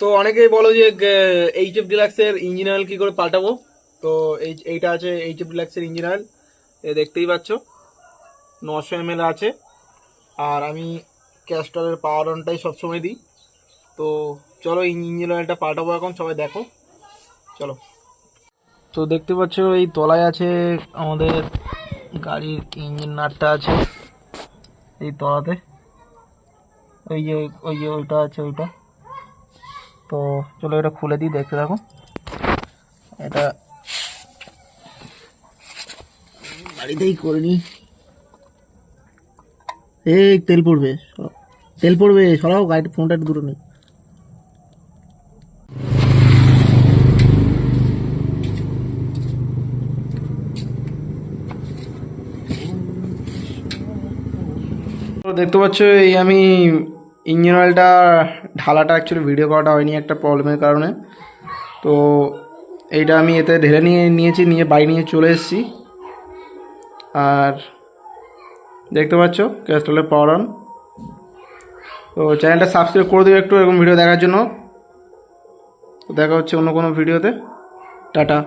তো অনেকেই বলো যে এইচএফ ডিলাক্সের ইঞ্জিন অয়েল কী করে পাল্টাবো। তো এইটা আছে এইচএফ ডিলাক্সের ইঞ্জিন অয়েল, দেখতেই পাচ্ছ 900 ml আছে। আর আমি ক্যাস্টরের পাওয়ার অনটাই সবসময় দিই। তো চলো ইঞ্জিন অয়েলটা পাল্টাবো এখন, সবাই দেখো চলো। তো দেখতে পাচ্ছ এই তলায় আছে আমাদের গাড়ির ইঞ্জিন নাটটা আছে এই তলাতে, ওই যে ওইটা আছে ওইটা। তো চলো এটা খুলে দিই, দেখতে থাকো। এটা বাড়িতেই করে নিই। এই তেল পড়বে, তেল পড়বে, সরাও গাড়িটা, ফোনটা একটু দূরে নেই। তো দেখতে পাচ্ছ এই আমি ইঞ্জিন অয়েলটা ঢালাটা অ্যাকচুয়ালি ভিডিও করাটা হয়নি একটা প্রবলেমের কারণে। তো এইটা আমি এতে ঢেলে নিয়েছি, নিয়ে বাড়ি নিয়ে চলে এসেছি। আর দেখতে পাচ্ছ ক্যাস্ট্রলের পাওয়ার অন। তো চ্যানেলটা সাবস্ক্রাইব করে দিও একটু এরকম ভিডিও দেখার জন্য। দেখা হচ্ছে অন্য কোনো ভিডিওতে। টাটা।